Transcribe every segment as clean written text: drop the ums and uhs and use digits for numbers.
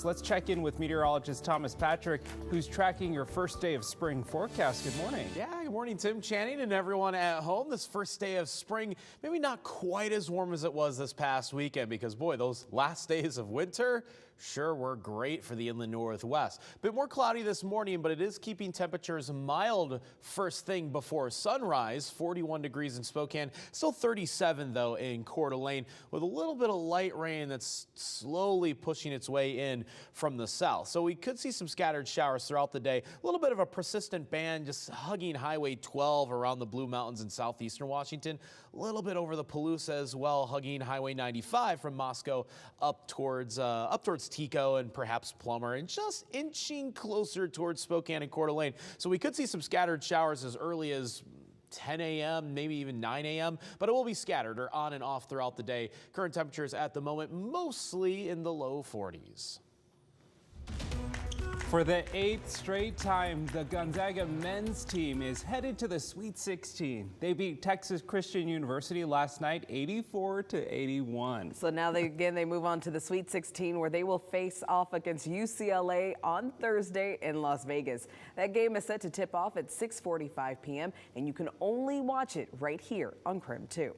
Let's check in with meteorologist Thomas Patrick, who's tracking your first day of spring forecast. Good morning. Yeah, good morning, Tim, Channing, and everyone at home. This first day of spring, maybe not quite as warm as it was this past weekend because, boy, those last days of winter sure were great for the inland northwest. A bit more cloudy this morning, but it is keeping temperatures mild first thing before sunrise. 41 degrees in Spokane, still 37, though, in Coeur d'Alene, with a little bit of light rain that's slowly pushing its way in from the south. So we could see some scattered showers throughout the day. A little bit of a persistent band just hugging Highway 12 around the Blue Mountains in southeastern Washington. A little bit over the Palouse as well, hugging Highway 95 from Moscow up towards Tico and perhaps Plummer, and just inching closer towards Spokane and Coeur d'Alene. So we could see some scattered showers as early as 10 a.m., maybe even 9 a.m., but it will be scattered or on and off throughout the day. Current temperatures at the moment mostly in the low 40s. For the 8th straight time, the Gonzaga men's team is headed to the Sweet 16. They beat Texas Christian University last night, 84-81. So now they move on to the Sweet 16, where they will face off against UCLA on Thursday in Las Vegas. That game is set to tip off at 6:45 p.m., and you can only watch it right here on KREM 2.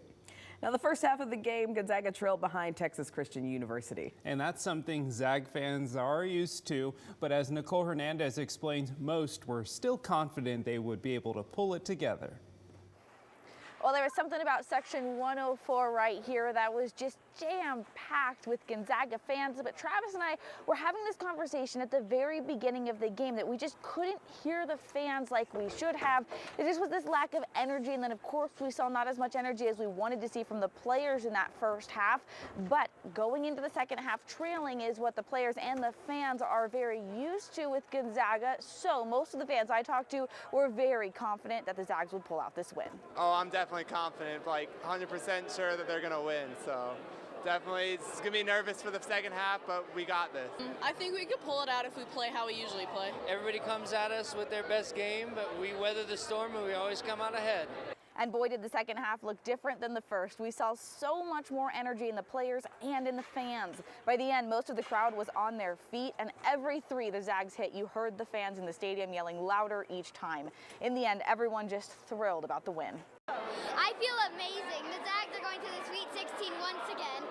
Now, the first half of the game, Gonzaga trailed behind Texas Christian University. And that's something Zag fans are used to. But as Nicole Hernandez explains, most were still confident they would be able to pull it together. Well, there was something about section 104 right here that was just jam-packed with Gonzaga fans. But Travis and I were having this conversation at the very beginning of the game that we just couldn't hear the fans like we should have. There just was this lack of energy. And then, of course, we saw not as much energy as we wanted to see from the players in that first half. But going into the second half, trailing is what the players and the fans are very used to with Gonzaga. So most of the fans I talked to were very confident that the Zags would pull out this win. Oh, I'm definitely confident, like 100% sure that they're going to win. So definitely it's going to be nervous for the second half, but we got this. I think we could pull it out if we play how we usually play. Everybody comes at us with their best game, but we weather the storm and we always come out ahead. And boy, did the second half look different than the first. We saw so much more energy in the players and in the fans. By the end, most of the crowd was on their feet, and every three the Zags hit, you heard the fans in the stadium yelling louder each time. In the end, everyone just thrilled about the win. I feel amazing. The Zags are going to the Sweet 16 once again.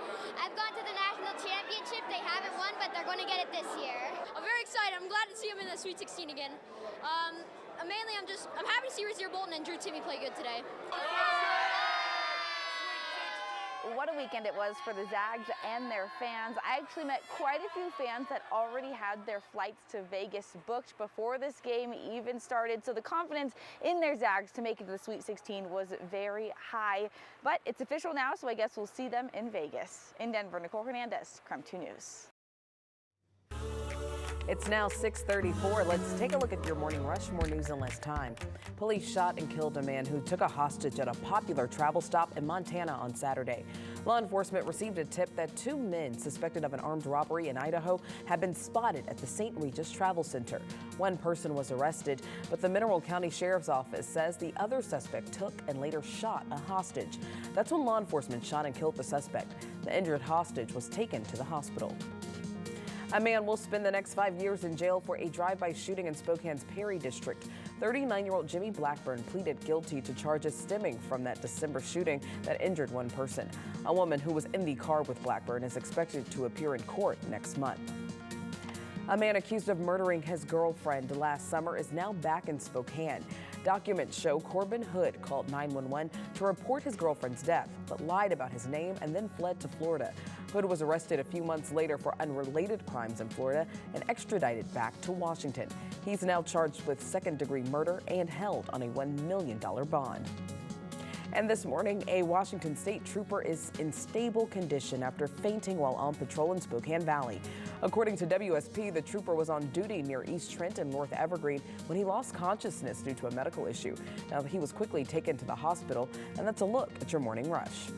I've gone to the national championship. They haven't won, but they're going to get it this year. I'm very excited. I'm glad to see them in the Sweet 16 again. Mainly, I'm happy to see Rasir Bolton and Drew Timmy play good today. What a weekend it was for the Zags and their fans. I actually met quite a few fans that already had their flights to Vegas booked before this game even started. So the confidence in their Zags to make it to the Sweet 16 was very high. But it's official now, so I guess we'll see them in Vegas. In Denver, Nicole Hernandez, KREM 2 News. It's now 6:34. Let's take a look at your morning rush. More news in less time. Police shot and killed a man who took a hostage at a popular travel stop in Montana on Saturday. Law enforcement received a tip that two men suspected of an armed robbery in Idaho had been spotted at the St. Regis Travel Center. One person was arrested, but the Mineral County Sheriff's Office says the other suspect took and later shot a hostage. That's when law enforcement shot and killed the suspect. The injured hostage was taken to the hospital. A man will spend the next 5 years in jail for a drive-by shooting in Spokane's Perry district. 39-year-old Jimmy Blackburn pleaded guilty to charges stemming from that December shooting that injured one person. A woman who was in the car with Blackburn is expected to appear in court next month. A man accused of murdering his girlfriend last summer is now back in Spokane. Documents show Corbin Hood called 911 to report his girlfriend's death, but lied about his name and then fled to Florida. Hood was arrested a few months later for unrelated crimes in Florida and extradited back to Washington. He's now charged with second-degree murder and held on a $1 million bond. And this morning, a Washington state trooper is in stable condition after fainting while on patrol in Spokane Valley. According to WSP, the trooper was on duty near East Trent and North Evergreen when he lost consciousness due to a medical issue. Now, he was quickly taken to the hospital, and that's a look at your morning rush.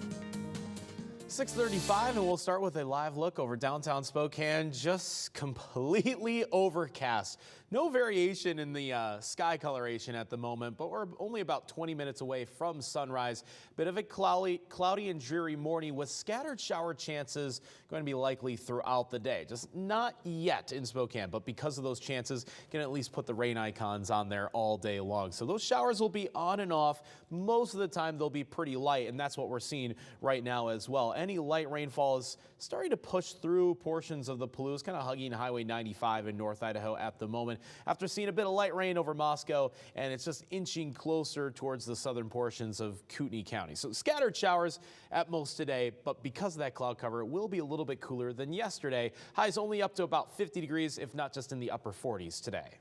6:35, and we'll start with a live look over downtown Spokane. Just completely overcast. No variation in the sky coloration at the moment, but we're only about 20 minutes away from sunrise. Bit of a cloudy and dreary morning with scattered shower chances going to be likely throughout the day. Just not yet in Spokane, but because of those chances, can at least put the rain icons on there all day long. So those showers will be on and off. Most of the time they'll be pretty light, and that's what we're seeing right now as well. Any light rainfall is starting to push through portions of the Palouse, kind of hugging Highway 95 in North Idaho at the moment. After seeing a bit of light rain over Moscow, and it's just inching closer towards the southern portions of Kootenai County. So scattered showers at most today, but because of that cloud cover, it will be a little bit cooler than yesterday. Highs only up to about 50 degrees, if not just in the upper 40s today.